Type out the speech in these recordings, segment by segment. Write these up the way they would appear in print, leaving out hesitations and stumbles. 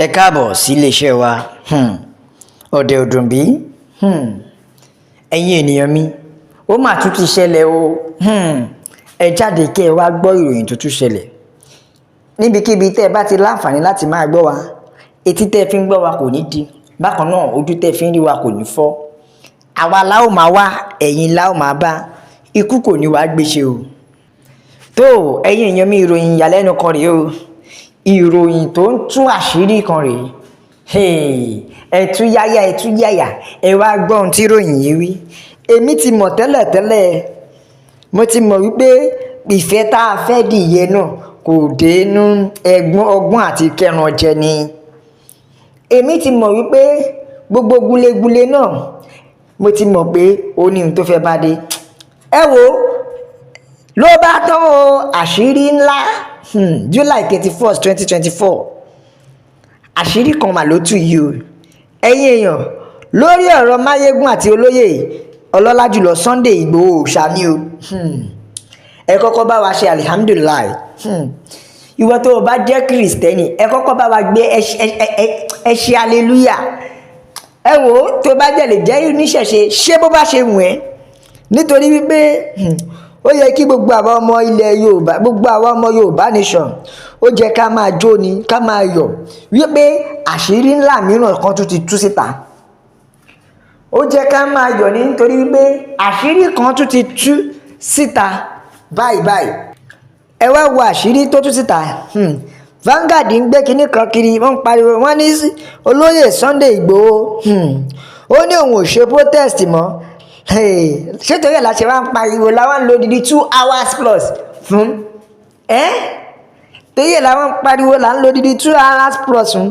Ẹ káàbọ̀ sí iléeṣẹ́ wa Ọdẹ Òdùnbí. Ẹ̀yin ènìyàn mi, ó mà tún ti ṣẹlẹ̀ o. Ẹ jáde kẹ́ ẹ wá gbọ́ ìròyìn tó tún ṣẹlẹ̀. Níbikíbi tẹ́ ẹ bá ti láǹfààní láti máa gbọ́ wa, etí tẹ́ ẹ fi ń gbọ́ wa kò ní di, bákan náà ojú tẹ́ ẹ fi ń rí wa kò ní fọ́. Àwa la ó máa wá, ẹ̀yin la ó máa bá, ikú kò ní wá gbéṣe o. Tó ẹ̀yin èèyàn mi, ìròyìn ìyàlẹ́nu kan rèé o. Ìròyìn tó ń tú àṣírí kan rèé. Ẹ̀tú yáyà ẹ wá gbọ́ ohun tí ìròyìn yìí wí. Èmi ti mọ̀ tẹ́lẹ̀, mo ti mọ̀ wípé ìfẹ́ tá a fẹ́ dìyẹ náà kò dénú ọgbọ́n àti kẹran jẹ ni. Èmi ti mọ̀ wípé gbogbo gulegule náà, mo ti mọ̀ pé ó ní ohun tó fẹ́ bá dé. Ẹ wo ló bá tán o, àṣírí ńlá. July 31st 2024, àṣírí kan mà ló tú yìí o. Ẹ̀yin èèyàn, lórí ọ̀rọ̀ Máyégún àti olóyè ọlọ́lá jùlọ Sunday Ìgbòho Òòṣà ni o. Ẹ kọ́kọ́ bá wa ṣe alihamdulilayi. Ìwọ tó o bá jẹ́ kìrìsìtẹ́nì, ẹ kọ́kọ́ bá wa gbé ẹ ṣe aleluya. Ẹ wo tó bá jẹ́ lè jẹ́ oníṣẹ̀ṣe, ṣé bó bá ṣe wù ẹ́, nítorí wípé ó yẹ kí gbogbo àwọn ọmọ ilẹ̀ Yorùbá, gbogbo àwọn ọmọ Yorùbá nation, ó jẹ́ ká máa jó ni, ká máa yọ̀ wípé àṣírí ńlá mìíràn kan tún ti tú síta. Ó jẹ́ ká máa yọ̀ ní nítorí wípé àṣírí kan tún ti tú síta báyìí. Ẹ wá wo àṣírí tó tú síta. Vanguard ń gbé kinní kan kiri, wọ́n ń pariwo, wọ́n ní olóyè Sunday Ìgbòho ó ní òun ò ṣe protest mọ́. Ṣé torí ẹ̀ la ṣe wá ń pariwo láwọn ń lo odidi 2 hours plus fún? Torí ẹ̀ làwọn ń pariwo là ń lo odidi 2 hours plus fún?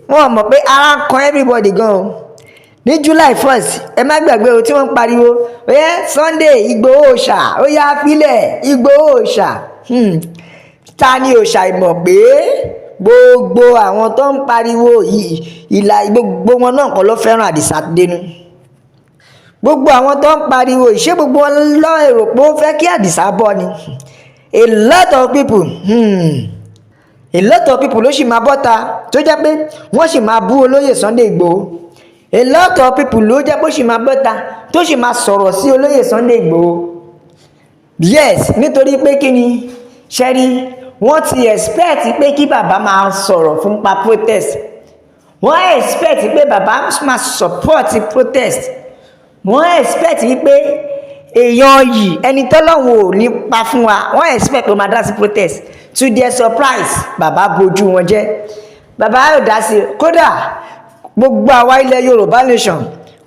Wọ́n mọ̀ pé ara ń kan everybody gan o. Ní July 1st, ẹ má gbàgbé o tí wọ́n ń pariwo Sunday Ìgbòho Òòṣà, ó yá fílẹ̀ Ìgbòho Òòṣà. Ta ni Òòṣà ìmọ̀ pé gbogbo àwọn tó ń pariwo yìí, gbogbo wọn náà kọ́ ló fẹ́ràn Àdìsá dénú. Gbogbo àwọn tó ń pariwo ìṣe gbogbo wọn lọ èrò pé ó fẹ́ kí Àdìsá bọ́ ni. A lot of people ló sì máa bọ́ta tó jẹ́ pé wọ́n sì máa bú olóyè Sunday Ìgbòho. A lot of people ló jẹ́ pé ó sì máa bọ́ta tó sì máa sọ̀rọ̀ sí olóyè Sunday Ìgbòho. Yes, nítorí pé kí ni ṣẹ́rí, wọ́n ti expect pé kí bàbá máa sọ̀rọ̀ fún pa protest. Wọ́n expect pé bàbá máa support protest. Wọ́n expect wípé èèyàn yìí, ẹni tọ́lọ́run ò ní pa fún wa, wọ́n expect pé ó máa dá sí protest. To their surprise, bàbá bojú wọn jẹ́. Bàbá yóò dá sí, kódà gbogbo àwa ilẹ̀ Yorùbá nation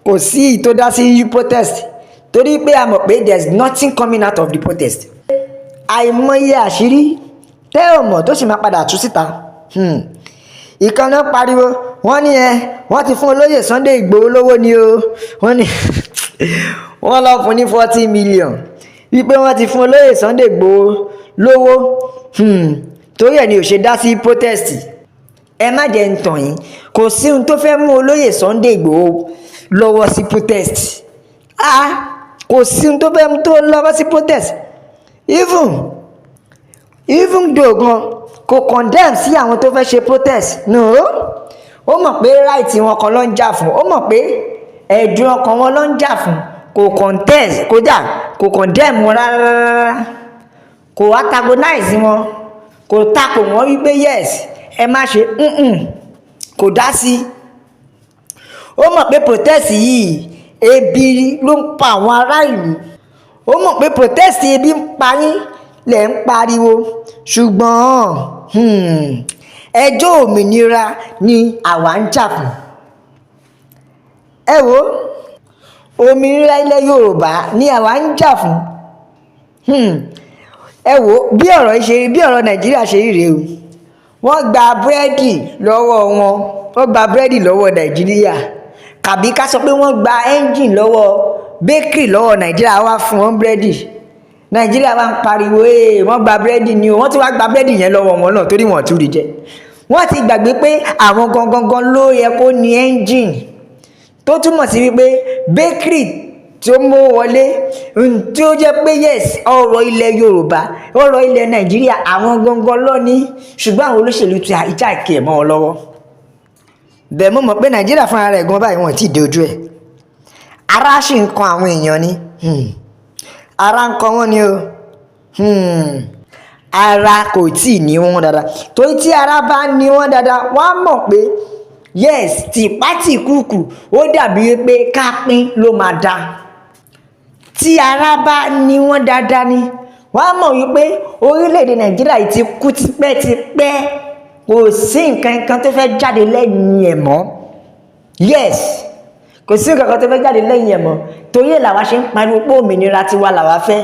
kò sí tó dá sí protest, torí pé a mọ̀ pé there is nothing coming out of the protest. Àìmọye àṣírí tẹ́ ò mọ̀ tó sì máa padà tú síta. Ìkan náà pariwo, wọ́n ní wọ́n ti fún olóyè Sunday Ìgbòho lówó ni o. Wọ́n ní wọ́n lọ fún ní 40 million wípé wọ́n ti fún olóyè Sunday Ìgbòho lówó. Torí ẹ̀ ni ò ṣe dá sí protest. Ẹ má jẹ́ ń tàn yín, kò sí ohun tó fẹ́ mú olóyè Sunday Ìgbòho lọ́wọ́ sí protest. Kò sí ohun tó fẹ́ mú tó lọ́wọ́ sí protest. Even though gan kò condemn sí àwọn tó fẹ́ ṣe protest. No, ó mọ̀ pé right wọn kan ló ń jà fún, ó mọ̀ pé ẹ̀dùn ọkàn wọn ló ń jà fún. Kò contest, kò condemn wọn rárá, kò antagonize wọn, kò takò wọn wípé yes ẹ má ṣe, kò dá sí. Ó mọ̀ pé protest yìí ebi ló ń pa àwọn ará ìlú. Ó mọ̀ pé protest ebi ń pa yín lẹ̀ ń pariwo, ṣùgbọ́n ẹjọ́ òmìnira ni àwa ń jà fún. Ẹ wo, òmìnira ilẹ̀ Yorùbá ni àwa ń jà fún. Ẹ wo bí ọ̀rọ̀ yìí ṣe rí, bí ọ̀rọ̀ Nàìjíríà ṣe rí rèé o. Wọ́n gba búrẹ́dì lọ́wọ́ wọn, wọ́n gba búrẹ́dì lọ́wọ́ Nàìjíríà, kàbí ká sọ pé wọ́n gba ẹ́ńjìn lọ́wọ́ bakery lọ́wọ́ Nàìjíríà, wá fún wọn búrẹ́dì. Nàìjíríà wá ń pariwo wọ́n gba búrẹ́dì ni o. Wọ́n ti wá gba búrẹ́dì yẹn lọ́wọ́ wọn náà torí wọn ò tún rí jẹ. Wọ́n ti gbàgbé pé àwọn gangan ló yẹ kó ní ẹ́ńjìn, tó túmọ̀ sí wípé bakery tí ó mú wọlé tí ó jẹ́ pé yes ọ̀rọ̀ ilẹ̀ Yorùbá ọ̀rọ̀ ilẹ̀ Nàìjíríà àwọn gangan lọ́ní ṣùgbọ́n àwọn olóṣèlú ti ìjà ìkẹ́ ẹ̀ mọ́ wọn lọ́wọ́ bẹ́ẹ̀ mo mọ̀ pé Nàìjíríà fúnra rẹ̀ gan báyìí wọn ti dé ojú ẹ̀ ara sì ń kan àwọn èèyàn ni ara ń kan wọn ni o ara kò tí ì ní wọn dáadáa torí tí ara bá ní wọn dáadáa wọ́n á mọ̀ pé yes tìpátìkúùkù ó dàbí pé kápín ló máa da tí ara bá ní wọn dáadáa ni wọ́n á mọ̀ wípé orílẹ̀-èdè Nàìjíríà yìí ti kú tipẹ́tipẹ́ kò sí nǹkan kan tó fẹ́ jáde lẹ́yìn ẹ̀ mọ́ yes kò sí nǹkan kan tó fẹ́ jáde lẹ́yìn ẹ̀ mọ́ torí ẹ̀ làwa ṣe ń pariwo pé òmìnira tiwa làwa fẹ́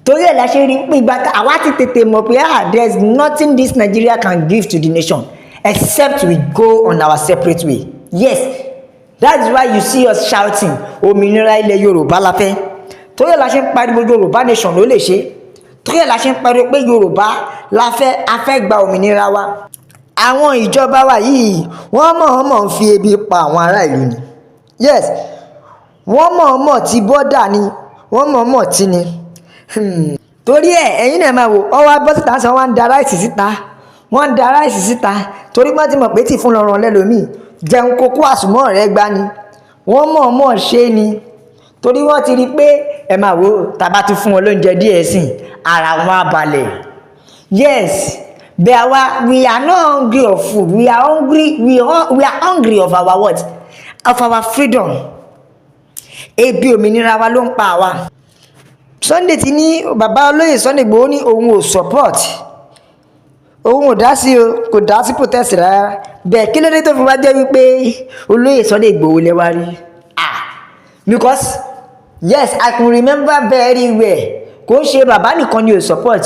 torí ẹ̀ la ṣe rí pé ìgbà àwa ti tètè mọ̀ pé there is nothing this Nigeria can give to the nation except we go on our separate way yes that's why you see us shouting òmìnira ilẹ̀ Yorùbá la fẹ́ torí ẹ̀ la ṣe ń pariwo Yorùbá nation ló lè ṣe torí ẹ̀ la ṣe ń pariwo pé Yorùbá la fẹ́ a fẹ́ gba òmìnira wa àwọn ìjọba wa yìí wọ́n mọ̀ọ́mọ̀ ń fi ebi pa àwọn ará ìlú ni yes wọ́n mọ̀ọ́mọ̀ ti bọ́dà ni wọ́n mọ̀ọ́mọ̀ ti ni torí ẹ̀ ẹ̀yin náà máa wò ọwọ́ bọ́sítà sọ wọ́n ń da ráìsì síta wọ́n ń da ráìsì síta torí wọ́n ti mọ̀ pé tí fún lọ́rùn lẹ́lòmíì jẹun kókó àsùnmọ́ rẹ̀ gbá ni wọ́n mọ̀ọ́mọ̀ ṣe ni torí wọ́n ti rí pé ẹ máa wò tàbá ti fún wọn lóúnjẹ díẹ̀ sí ara wọn á balẹ̀ yes but we are not hungry of food we are hungry of our what of our freedom ebi òmìnira wa ló ń pa àwa Sunday ti ní bàbá olóyè Sunday Igboho ní òun ò support òun ò dá sí o kò dá sí protest rárá bẹ́ẹ̀ kí ló dé tó fi wá jẹ́ wípé olóyè Sunday Igboho lè wá rí because yes I can remember very well kò ń ṣe bàbá nìkan ni ò support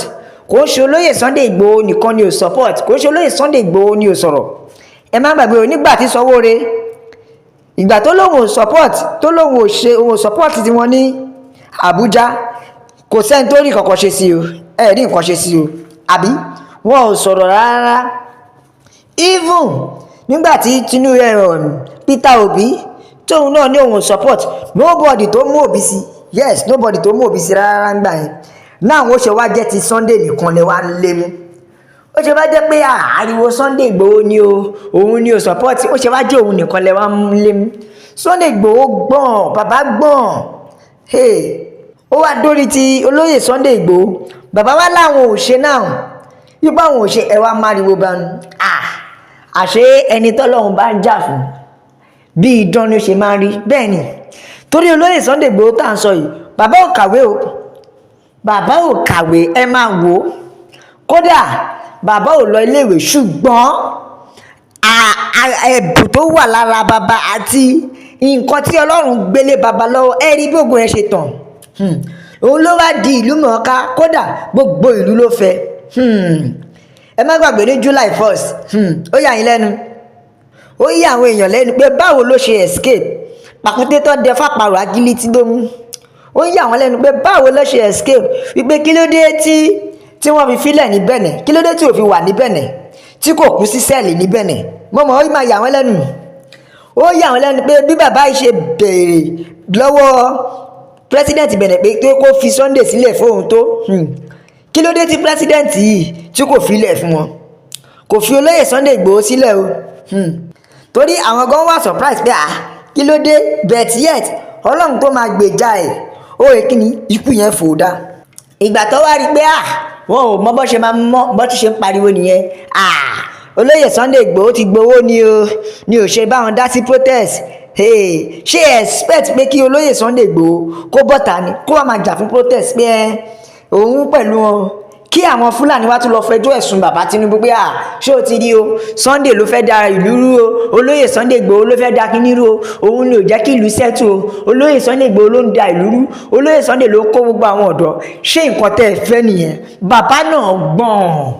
kò ń ṣe olóyè Sunday Igboho nìkan ni ò support kò ń ṣe olóyè Sunday Igboho ni ò sọ̀rọ̀ ẹ má gbàgbé o nígbà tí Sanwó-Ore ìgbà tó lóun ò support tó lóun ò ṣe òun ò support tí wọ́n ní Àbújá kò sẹ́ni tó rí nǹkan ṣe sí o ẹ rí nǹkan ṣe sí o àbí wọn ò sọ̀rọ̀ rárá even nígbà tí Peter Obi tóun náà ní òun support nobody tó mú Obi sí yes nobody tó mú Obi sí rárá ń gbà yẹn náà ó ṣe wá jẹ́ ti Sunday nìkan lẹ wá lé mú ó ṣe wá jẹ́ pé ariwo Sunday Igboho ni o òun ni o support ó ṣe wá jẹ́ òun nìkan lẹ wá lé mú Sunday Igboho gbọ́n bàbá gbọ́n ó wá dórí ti olóyè Sunday Igboho bàbá wa láwọn ò ṣe náà yípa àwọn ò ṣe ẹwà máriwo bá ń àṣé ẹni tọ́lọ́run bá ń jà fún bí idán ló ṣe máa ń rí bẹ́ẹ̀ ni torí olóyè Sunday Igboho tá à ń sọ yìí bàbá ò kàwé o bàbá ò kàwé ẹ máa wò ó kódà bàbá ò lọ iléèwé ṣùgbọ́n ẹ̀bùn tó wà lára bàbá àti nǹkan tí Ọlọ́run gbélé bàbá lọ́wọ́ ẹ rí bí ògùn ẹ ṣe tàn òun ló wá di ìlú mọ̀ọ́ká kódà gbogbo ìlú ló fẹ́ ẹ má gbàgbé ní July 1st ó yà yín lẹ́nu ó yí àwọn èèyàn lẹ́nu pé báwo ló ṣe escape pàkúté tó dẹ fàpàrọ̀ agilítí ló mú ó yí àwọn lẹ́nu pé báwo ló ṣe escape wípé kí ló dé tí wọ́n fi filẹ̀ ní Benin kí ló dé tí ò fi wà ní Benin tí kò kú sí sẹ́ẹ̀lì ní Benin mọ́mọ́ ó máa yà wọ́n lẹ́nu ó yà wọ́n lẹ́nu pé bí bàbá yìí ṣe béèrè lọ́wọ́ president Benin pé kó fi Sunday sílẹ̀ fóun tó kí ló dé tí president yìí tí kò filẹ̀ fún wọn kò fi olóyè Sunday Igboho sílẹ̀ o torí àwọn gan wà surprise pé kí ló dé bet yet Ọlọ́run tó máa gbèjà ẹ̀ ó rè kí ni ikú yẹn fò dá ìgbà tó wá rí pé wọn ò mọ bó ṣe máa mọ bó ti ṣe ń pariwo nìyẹn olóyè Sunday Igboho ti gbowó ni ò ṣe báwọn dá sí protest ṣé expect pé kí olóyè Sunday Igboho kó bọ́ta ni kó wá máa jà fún protest pé òun pẹ̀lú wọn kí àwọn Fúlàní wá tún lọ fẹjọ́ ẹ̀sùn bàbá Tinubu pé ṣé o ti rí o Sunday ló fẹ́ da ìlú rú o olóyè Sunday Igboho ló fẹ́ da kíní rú o òun ni ò jẹ́ kí ìlú sẹ́tù o olóyè Sunday Igboho ló ń da ìlú rú olóyè Sunday ló kó gbogbo àwọn ọ̀dọ́ ṣé nǹkan tẹ́ ẹ fẹ́ nìyẹn bàbá náà gbọ́n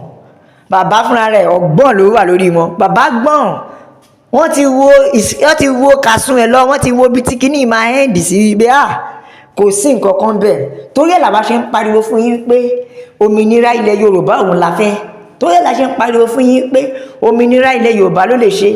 bàbá fúnra rẹ̀ ọgbọ́n ló wà lórí wọn bàbá gbọ́n wọ́n ti wo kàsún ẹ̀ lọ wọ́n ti wo bí tí kíní máa hẹ́ǹdì sí ibẹ̀ kò sí nǹkan kan bẹ́ẹ̀ torí ẹ̀ làbá ṣe ń pariwo fún yín pé òmìnira ilẹ̀ Yorùbá òun la fẹ́ torí ẹ̀ la ṣe ń pariwo fún yín pé òmìnira ilẹ̀ Yorùbá ló lè ṣe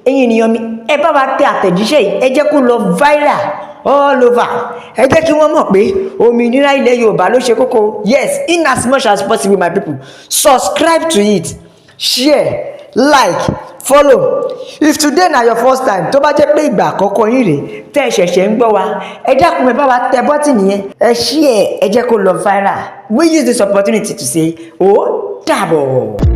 ẹ̀yin ènìyàn mi ẹ bá wa tẹ àtẹ̀jíṣẹ́ yìí ẹ jẹ́ kó lọ viral all over. Ẹ jẹ́ kí wọ́n mọ̀ pé òmìnira ilẹ̀ Yorùbá ló ṣe kókó. Yes, in as much as possible my people, subscribe to it, share, like, follow. If today na your first time, tó bá jẹ́ pé ìgbà àkọ́kọ́ yín rèé tẹ́ ẹ ṣẹ̀ṣẹ̀ ń gbọ́ wa, ẹ dákun ẹ bá wa tẹ bọ́tìnì yẹn, ẹ share, ẹ jẹ́ kó lọ viral. We use this opportunity to say ó dàbọ̀.